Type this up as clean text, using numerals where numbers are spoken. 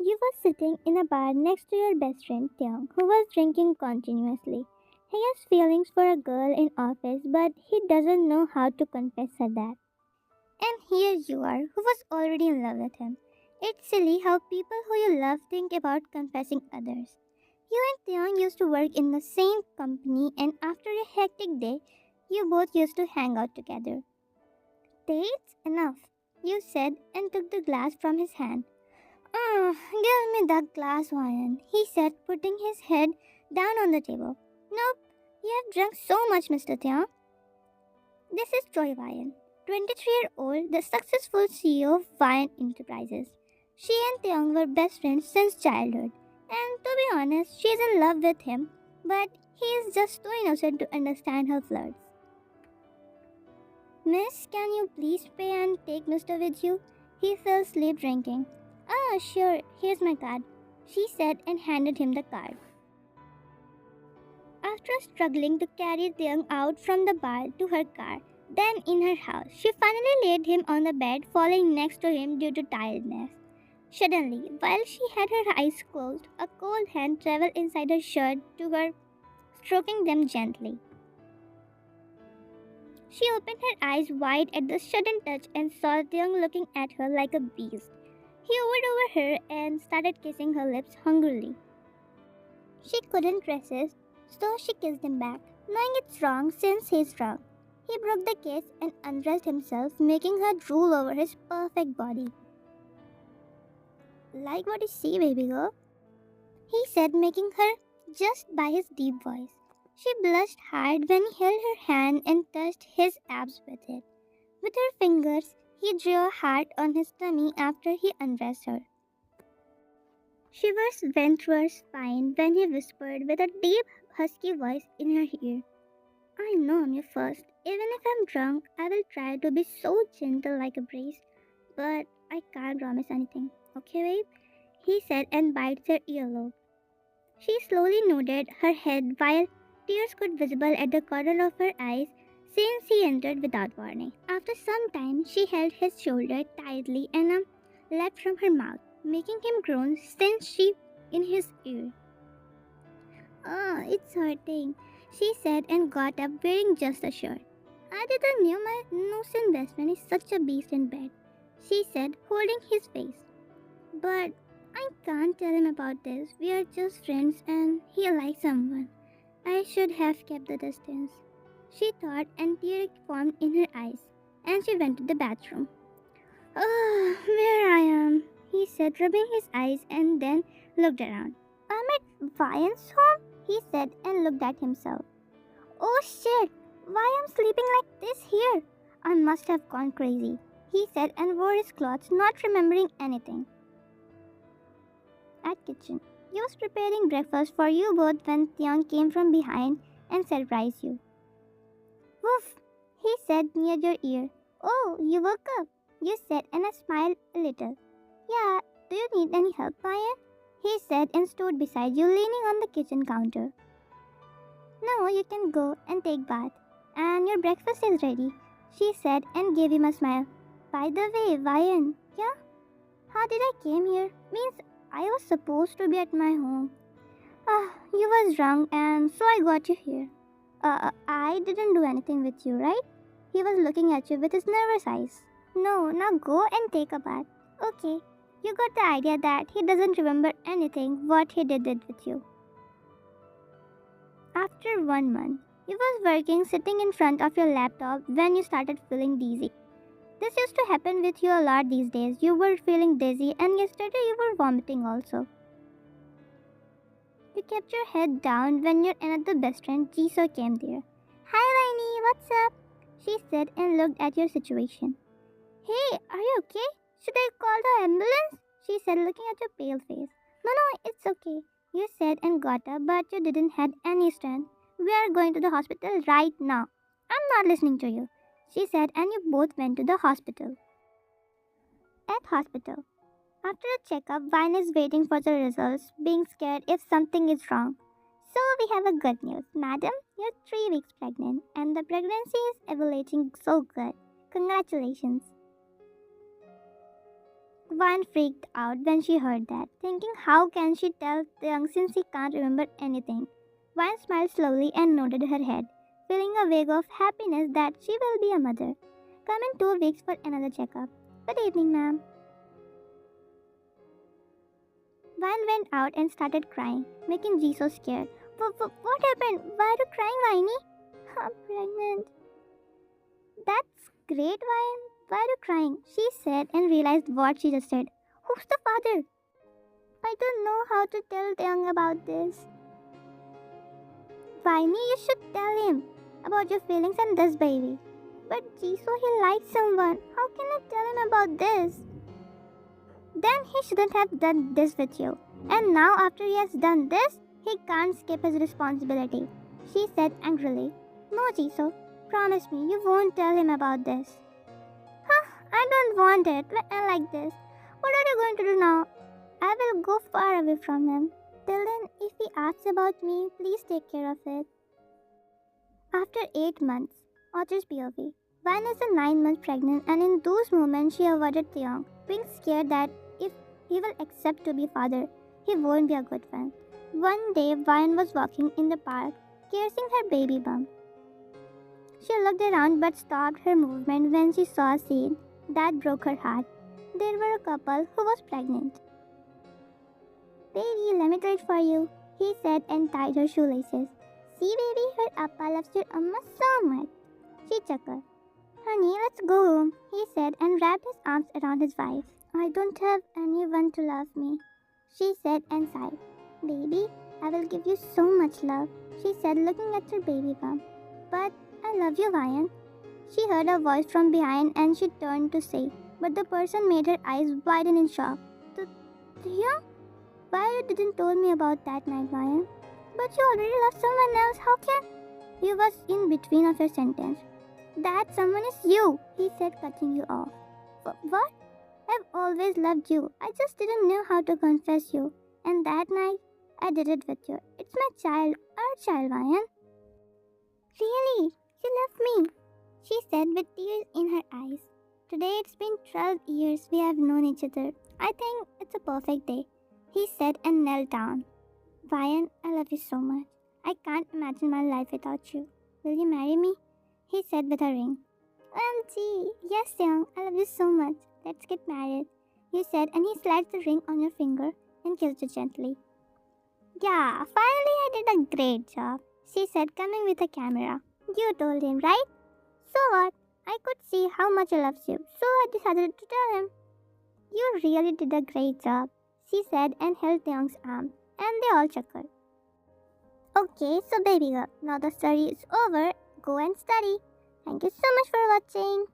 You were sitting in a bar next to your best friend Taehyung, who was drinking continuously. He has feelings for a girl in office, but he doesn't know how to confess her that. And here you are, who was already in love with him. It's silly how people who you love think about confessing others. You and Taehyung used to work in the same company, and after a hectic day, you both used to hang out together. Dates? Enough, you said and took the glass from his hand. Give me that glass, Ryan, he said, putting his head down on the table. Nope, you have drunk so much, Mr. Tian. This is Joy Ryan, 23-year-old, the successful CEO of Ryan Enterprises. She and Tian were best friends since childhood, and to be honest, she is in love with him, but he is just too innocent to understand her flirts. Miss, can you please pay and take Mr. with you? He fell asleep drinking. Ah, sure, here's my card, she said and handed him the card. After struggling to carry Theung out from the bar to her car, then in her house, she finally laid him on the bed, falling next to him due to tiredness. Suddenly, while she had her eyes closed, a cold hand traveled inside her shirt to her, stroking them gently. She opened her eyes wide at the sudden touch and saw Theung looking at her like a beast. He hovered over her and started kissing her lips hungrily. She couldn't resist, so she kissed him back, knowing it's wrong since he's wrong. He broke the kiss and undressed himself, making her drool over his perfect body. Like what you see, baby girl, he said, making her just by his deep voice. She blushed hard when he held her hand and touched his abs with it. With her fingers, he drew a heart on his tummy after he undressed her. Shivers went through her spine when he whispered with a deep, husky voice in her ear. I know I'm your first. Even if I'm drunk, I will try to be so gentle like a breeze. But I can't promise anything. Okay, babe? He said and bites her earlobe. She slowly nodded her head while tears could visible at the corner of her eyes since he entered without warning. After some time, she held his shoulder tightly and leapt from her mouth, making him groan since she in his ear. Oh, it's hurting, she said and got up wearing just a shirt. I didn't know my innocent best friend is such a beast in bed, she said, holding his face. But I can't tell him about this. We are just friends and he likes someone. I should have kept the distance, she thought, and tears formed in her eyes, and she went to the bathroom. Oh, where I am, he said, rubbing his eyes and then looked around. I'm at Ryan's home, he said and looked at himself. Oh shit, why am sleeping like this here? I must have gone crazy, he said and wore his clothes, not remembering anything. At kitchen, he was preparing breakfast for you both when Theon came from behind and surprised you. Woof, he said near your ear. Oh, you woke up, you said and I smiled a little. Yeah, do you need any help, Ryan? He said and stood beside you leaning on the kitchen counter. No, you can go and take bath. And your breakfast is ready, she said and gave him a smile. By the way, Ryan, yeah? How did I came here? Means I was supposed to be at my home. You was drunk and so I got you here. I didn't do anything with you, right? He was looking at you with his nervous eyes. No, now go and take a bath. Okay, you got the idea that he doesn't remember anything what he did it with you. After 1 month, you was working sitting in front of your laptop when you started feeling dizzy. This used to happen with you a lot these days. You were feeling dizzy and yesterday you were vomiting also. You kept your head down when your another best friend Jisoo came there. Hi Rainy, what's up? She said and looked at your situation. Hey, are you okay? Should I call the ambulance? She said looking at your pale face. No, it's okay. You said and got up but you didn't have any strength. We are going to the hospital right now. I'm not listening to you, she said and you both went to the hospital. At hospital. After a checkup, Vine is waiting for the results, being scared if something is wrong. So we have a good news, madam. You're 3 weeks pregnant and the pregnancy is evaluating so good. Congratulations. Vine freaked out when she heard that, thinking how can she tell Taehyung since he can't remember anything. Vine smiled slowly and nodded her head, feeling a wave of happiness that she will be a mother. Come in 2 weeks for another checkup. Good evening, ma'am. Vine went out and started crying, making Ji so scared. What happened? Why are you crying, Viney? I'm pregnant. That's great, Vine. Why are you crying? She said and realized what she just said. Who's the father? I don't know how to tell Taehyung about this. Viney, you should tell him about your feelings and this baby. But Jisoo, he likes someone. How can I tell him about this? Then he shouldn't have done this with you. And now, after he has done this, he can't skip his responsibility. She said angrily. No, Jisoo. Promise me you won't tell him about this. Huh, I don't want it. I like this. What are you going to do now? I will go far away from him. Till then, if he asks about me, please take care of it. After 8 months, Author's POV. Vine is 9 months pregnant, and in those moments she avoided Taehyung, being scared that if he will accept to be father, he won't be a good friend. One day, Vine was walking in the park, caressing her baby bump. She looked around but stopped her movement when she saw a scene that broke her heart. There were a couple who was pregnant. Baby, let me do it for you, he said and tied her shoelaces. See, baby, her appa loves your amma so much. She chuckled. Honey, let's go home, he said and wrapped his arms around his wife. I don't have anyone to love me, she said and sighed. Baby, I will give you so much love, she said looking at her baby bump. But I love you, Vian. She heard a voice from behind and she turned to say, but the person made her eyes widen in shock. Taehyung? Why you didn't tell me about that night, Vian? But you already love someone else, how can? You was in between of your sentence. That someone is you, he said, cutting you off. What? I've always loved you. I just didn't know how to confess you. And that night, I did it with you. It's my child, our child, Vian. Really? You love me? She said with tears in her eyes. Today it's been 12 years we have known each other. I think it's a perfect day, he said and knelt down. Vian, I love you so much. I can't imagine my life without you. Will you marry me? He said with a ring. OMG, yes, Young, I love you so much. Let's get married, he said, and he slides the ring on your finger and kissed it gently. Yeah, finally I did a great job, she said, coming with a camera. You told him, right? So what? I could see how much he loves you, so I decided to tell him. You really did a great job, she said and held Taehyung's arm, and they all chuckled. Okay, so baby girl, now the story is over. Go and study. Thank you so much for watching.